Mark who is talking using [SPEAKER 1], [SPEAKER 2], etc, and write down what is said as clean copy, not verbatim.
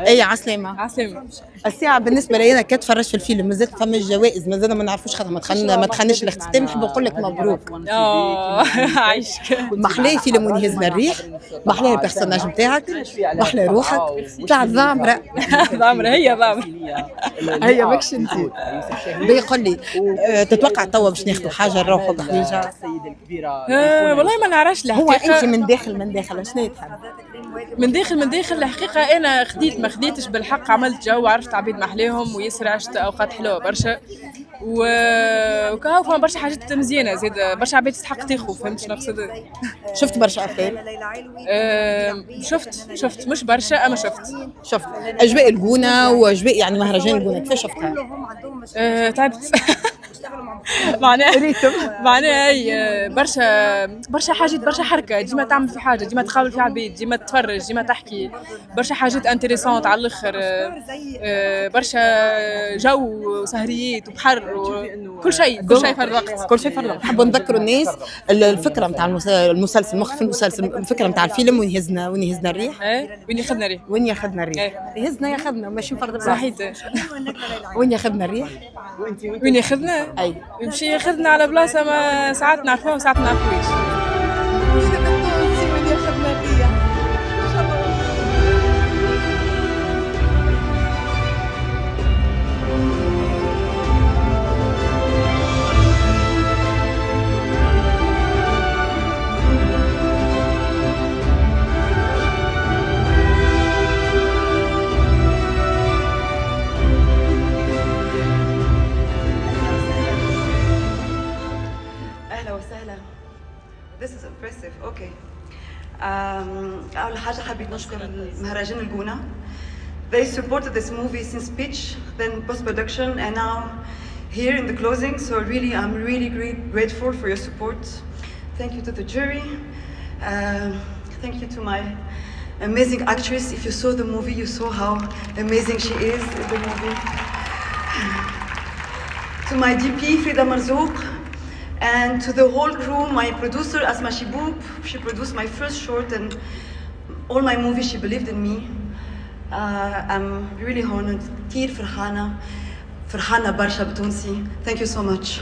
[SPEAKER 1] اي عسلامة.
[SPEAKER 2] عسلامة.
[SPEAKER 1] الساعة بالنسبة لي أنا كتفرج في الفيلم مازال فما الجوائز مازال ما نعرفوش خاطر ما تخنش الاختتام. نحب نقول لك مبروك.
[SPEAKER 2] عايشك.
[SPEAKER 1] محلاه فيلم ونهزنا الريح، محلاه البرسوناج نتاعك، محلاه روحك، طلعت ضامرة.
[SPEAKER 2] ضامرة هي ضامرة.
[SPEAKER 1] هي ماكش انت. بيقول لي تتوقع توا باش ناخذوا حاجة نروحوا بحويجة؟
[SPEAKER 2] والله ما نعرفش
[SPEAKER 1] هو
[SPEAKER 2] الحقيقة.
[SPEAKER 1] أنت من داخل شنو تحب؟
[SPEAKER 2] من داخل الحقيقة أنا خديت ما خديتش بالحق، عملت جو وعرفت عبيد محليهم وياسر عشت أوقات حلوة برشا وكهو فهم برشا حاجات مزيانة زيد برشا عبيد تستحق تاخو. فهمت شنو نقصد؟
[SPEAKER 1] شفت برشا أفلام؟
[SPEAKER 2] شفت مش برشا أما
[SPEAKER 1] شفت أجواء الجونة وأجواء يعني مهرجان الجونة كيف شفتها؟
[SPEAKER 2] تعبت. معناها هي برشا حاجات، برشا حركة، ديما تعمل في حاجة، ديما تقابل في عبيد، ديما تتفرج، ديما تحكي، برشا حاجات انتريسونت على الاخر. برشا جو وسهريات وبحر وكل شيء في الوقت.
[SPEAKER 1] كل شيء في الوقت. نحب نذكروا الناس الفكرة متاع المسلسل، مخ في المسلسل، الفكرة متاع الفيلم وين يهزنا الريح. وين ياخذنا الريح. يهزنا ماشي فرض
[SPEAKER 2] صحيح.
[SPEAKER 1] وين ياخذنا الريح.
[SPEAKER 2] وين ياخذنا؟
[SPEAKER 1] اي
[SPEAKER 2] يمشي ياخذنا على بلاصه ما ساعات نعرفوها وساعات ما نعرفوش.
[SPEAKER 1] وين ياخذنا الريح.
[SPEAKER 3] This is impressive. Okay. أول حاجة حبيت نشكر مهرجان الجونة. They supported this movie since pitch, then post-production, and now here in the closing. So really, I'm really grateful for your support. Thank you to the jury. Thank you to my amazing actress. If you saw the movie, you saw how amazing she is in the movie. To my DP, Frida Marzouk. And to the whole crew, my producer Asma Shiboub, she produced my first short and all my movies, she believed in me. I'm really honored. كتير فرحانة برشا بتونسي. Thank you so much.